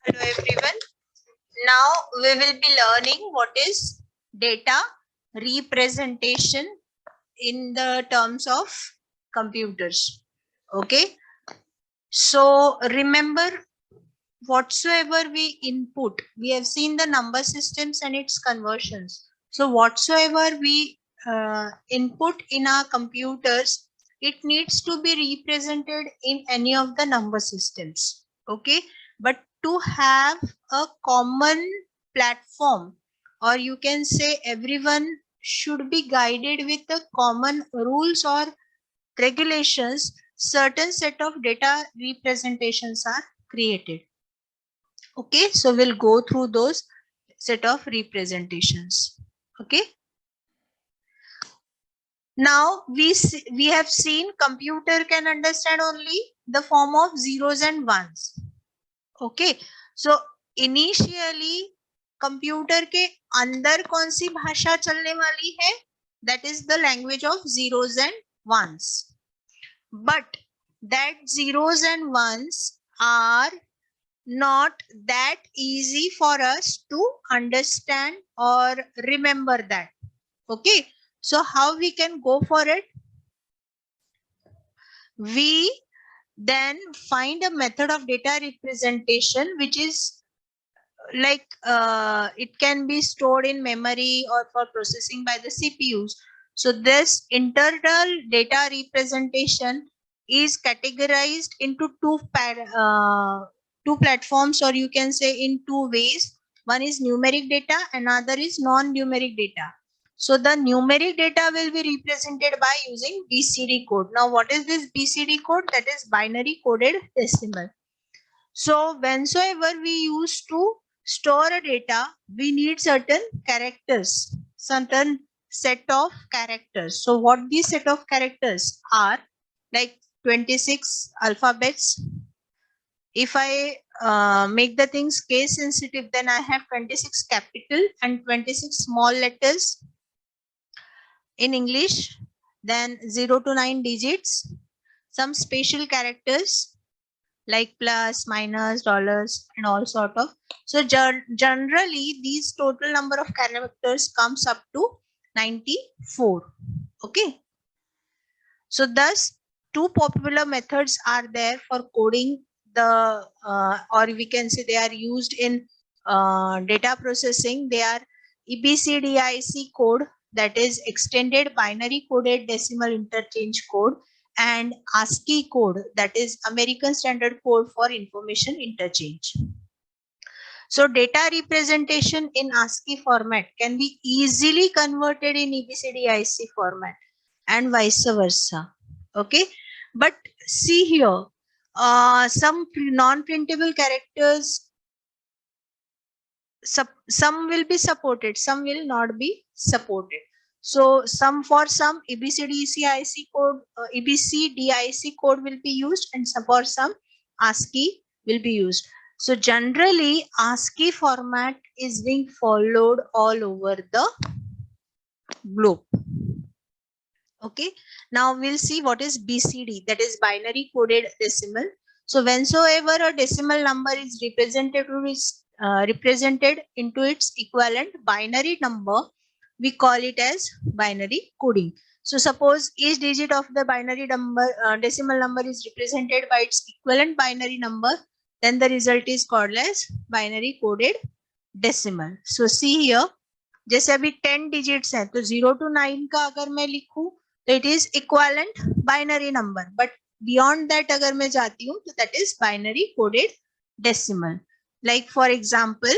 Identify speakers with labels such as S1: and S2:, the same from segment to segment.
S1: Hello everyone. Now we will be learning what is data representation in the terms of computers. Okay. So remember, whatsoever we input, we have seen the number systems and its conversions. So whatsoever we input in our computers, it needs to be represented in any of the number systems. Okay, but to have a common platform, or you can say everyone should be guided with the common rules or regulations, certain set of data representations are created. Okay, so we'll go through those set of representations. Okay, now we have seen computer can understand only the form of zeros and ones. Okay, so initially computer के अंदर कौन सी भाषा चलने वाली है? That is the language of zeros and ones. But that zeros and ones are not that easy for us to understand or remember that. Okay, so how we can go for it? We then find a method of data representation which is like it can be stored in memory or for processing by the CPUs. So this internal data representation is categorized into two platforms, or you can say in two ways. One is numeric data, another is non-numeric data. So the numeric data will be represented by using BCD code. Now what is this BCD code? That is binary coded decimal. So whensoever we used to store a data, we need certain characters, certain set of characters. So what these set of characters are, like 26 alphabets. If I make the things case sensitive, then I have 26 capital and 26 small letters in English, then 0 to 9 digits, some special characters like plus, minus, dollars, and all sort of. So generally these total number of characters comes up to 94. Okay, so thus two popular methods are there for coding the or we can say they are used in data processing. They are Ebcdic code, that is extended binary coded decimal interchange code, and Ascii code, that is American Standard Code for Information Interchange. So data representation in Ascii format can be easily converted in Ebcdic format and vice versa. Okay, but see here, some non-printable characters, some will be supported, some will not be supported. So for some Ebcdic code, Ebcdic code will be used, and for some Ascii will be used. So generally Ascii format is being followed all over the globe. Okay, now we'll see what is BCD, that is binary coded decimal. So whensoever a decimal number is represented into its equivalent binary number, we call it as binary coding. So suppose each digit of the binary number decimal number is represented by its equivalent binary number, then the result is called as binary coded decimal. So see here, जैसे अभी 10 digits है तो 0 to 9 का अगर मैं लिखूं तो it is equivalent binary number, but beyond that अगर मैं जाती हूँ तो that is binary coded decimal. Like for example,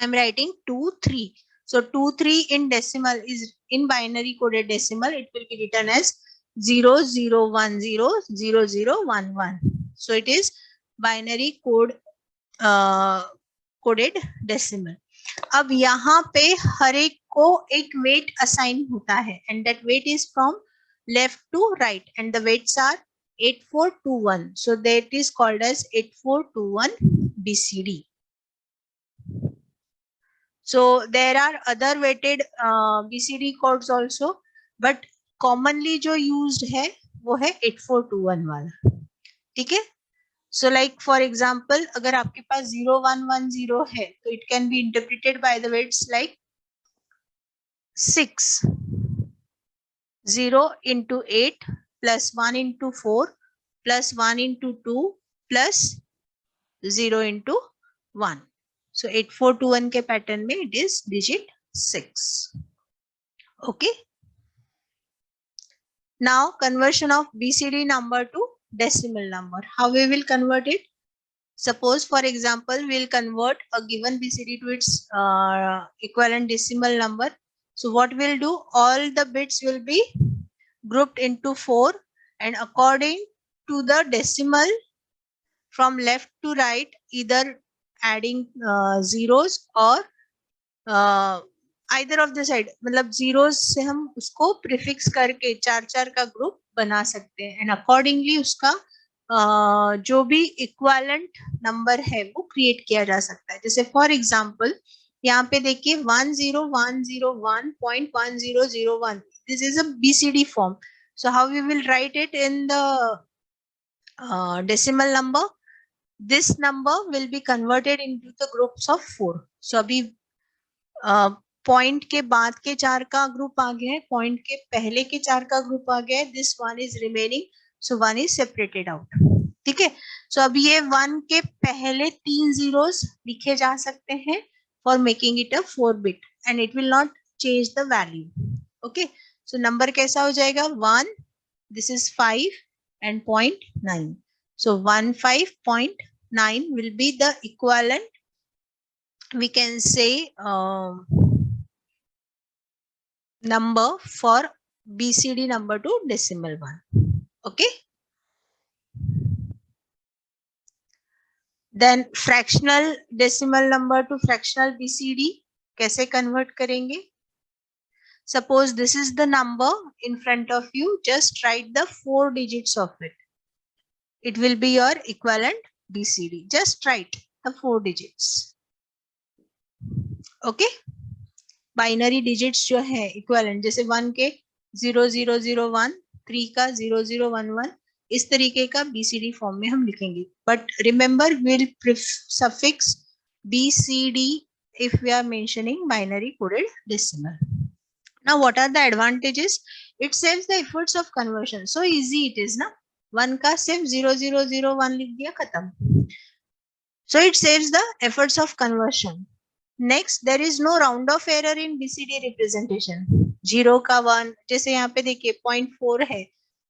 S1: I'm writing 2 3. So 2 3 in decimal is in binary coded decimal, it will be written as 0 0 1 0 0 0 1 1. So it is binary coded decimal. अब यहाँ पे हर एक को एक वेट असाइन होता है, and that weight is from left to right, and the weights are 8421. So that is called as 8421 BCD. So there are other weighted BCD codes also, but commonly जो used है वो है 8421 वाला. ठीक है. So like for example, अगर आपके पास 0110 है तो it can be interpreted by the words like 6 0 into 8 plus 1 into 4 plus 1 into 2 plus 0 into 1. So 8421 के पैटर्न में it is digit 6. Okay. Now conversion of BCD number to decimal number. How we will convert it? Suppose for example we'll convert a given BCD to its equivalent decimal number. So what we'll do, all the bits will be grouped into 4 and according to the decimal from left to right, either adding zeros or either of the side, मतलब zeros से हम उसको prefix करके चार चार का group बना सकते हैं एंड अकॉर्डिंगली उसका जो भी इक्वालेंट नंबर है वो क्रिएट किया जा सकता है. जैसे फॉर एग्जांपल यहाँ पे देखिए 10101.1001, this is a BCD form. So how we will write it in the decimal number? This number will be converted into the groups of 4. So अभी पॉइंट के बाद के चार का ग्रुप आ गया है, पॉइंट के पहले के चार का ग्रुप आ गया है, this one is remaining, so one is separated out. ठीक है. सो अब ये 1 के पहले 3 जीरोस लिखे जा सकते हैं for making it a 4 bit and it will not change the value. Okay. So number कैसा हो जाएगा? 1, this is 5 and 0.9. So 15.9 will be the equivalent, we can say number for BCD number to decimal one. Okay. Then fractional decimal number to fractional BCD कैसे convert करेंगे? Suppose this is the number in front of you, just write the 4 digits of it. It will be your equivalent BCD. Just write the 4 digits. Okay. Binary digits जो है equivalent, जैसे 1 के 0001, 3 का 0011, इस तरीके का बीसीडी फॉर्म में हम लिखेंगे. But remember will suffix BCD if we are mentioning binary coded decimal. Now what are the advantages? It saves the efforts of conversion. So easy it is na. 1 का सिर्फ 0001 लिख दिया, खत्म. So it saves the efforts of conversion. Next, there is no round off error in BCD representation. 0 का 1, जैसे यहाँ पे देखिए 0.4 है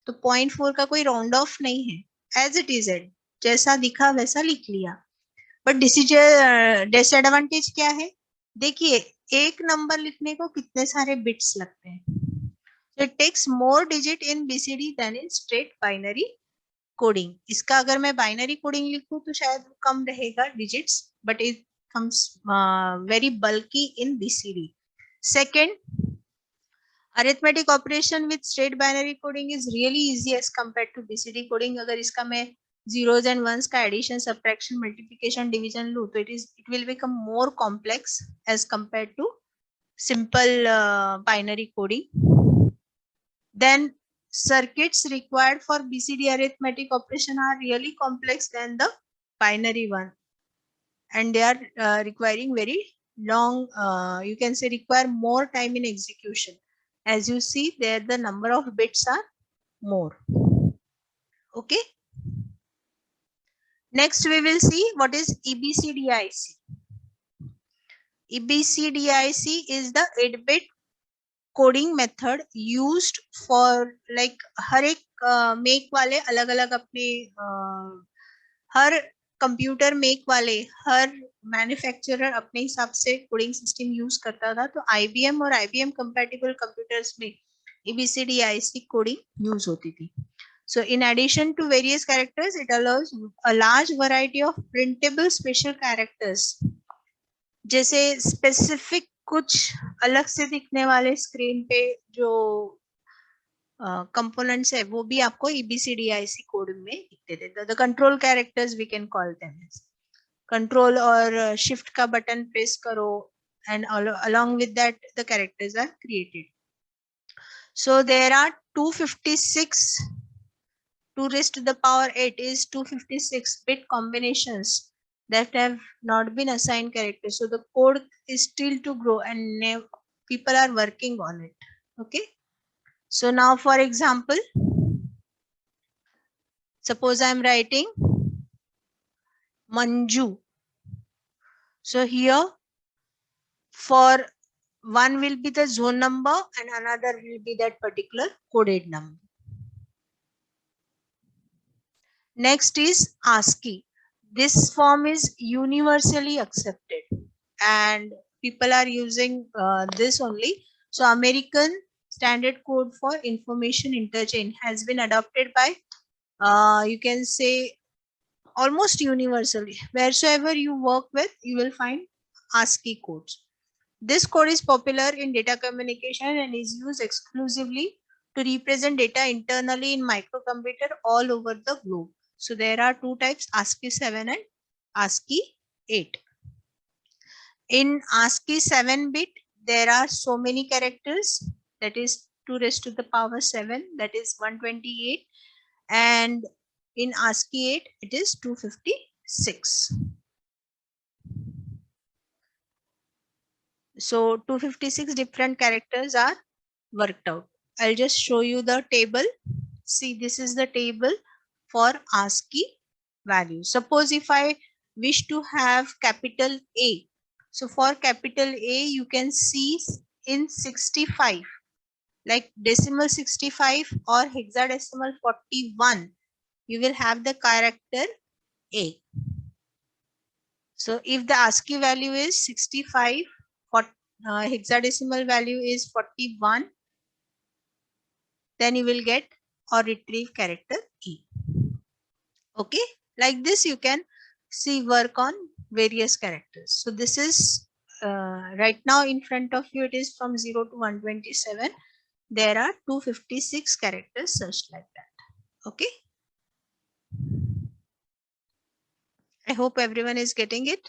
S1: तो 0.4 का कोई राउंड ऑफ नहीं है, एज इट इज एड, जैसा दिखा वैसा लिख लिया. बट डिसएडवांटेज क्या है? देखिए एक नंबर लिखने को कितने सारे बिट्स लगते हैं. It takes more digit in BCD than in straight binary coding. इसका अगर मैं बाइनरी कोडिंग लिखूं तो शायद कम रहेगा digits, but it comes very bulky in BCD. Second, arithmetic operation with straight binary coding is really easy as compared to BCD coding. अगर इसका मैं zeros and ones का addition, subtraction, multiplication, division लूँ तो it will become more complex as compared to simple binary coding. Then circuits required for BCD arithmetic operation are really complex than the binary one. And they are requiring very long, you can say require more time in execution. As you see there, the number of bits are more. Okay. Next we will see what is Ebcdic. Ebcdic is the 8-bit coding method used for like हर एक make वाले अलग अलग अपने हर computer make वाले हर manufacturer अपने हिसाब से coding system use करता था. तो IBM और IBM कंपैटिबल कंप्यूटर्स में Ebcdic कोडिंग यूज होती थी. So in addition to various characters, it allows a large variety of printable special characters. जैसे स्पेसिफिक कुछ अलग से दिखने वाले स्क्रीन पे जो कंपोनेंट्स है वो भी आपको Ebcdic कोड में दिखते थे. The control characters we can call them. Control और शिफ्ट का बटन प्रेस करो and along with that the characters are created. So there are 256 2 raised to the power 8 is 256 bit combinations that have not been assigned characters. So the code is still to grow and people are working on it. Okay. So now for example, suppose I am writing Manju. So here for one will be the zone number and another will be that particular coded number. Next is Ascii. This form is universally accepted and people are using this only. So American Standard Code for Information Interchange has been adopted by you can say almost universally. Wheresoever you work with, you will find Ascii codes. This code is popular in data communication and is used exclusively to represent data internally in microcomputer all over the globe. So there are two types, ASCII 7 and ASCII 8. In ASCII 7-bit, there are so many characters, that is 2 raised to the power 7, that is 128, and in ASCII 8, it is 256. So 256 different characters are worked out. I'll just show you the table. See, this is the table for ASCII value. Suppose if I wish to have capital A. So for capital A, you can see in 65, like decimal 65 or hexadecimal 41, you will have the character A. So if the ASCII value is 65, hexadecimal value is 41, then you will get or retrieve character E. Okay, like this you can see work on various characters. So this is right now in front of you, it is from 0 to 127. There are 256 characters such like that. Okay, I hope everyone is getting it.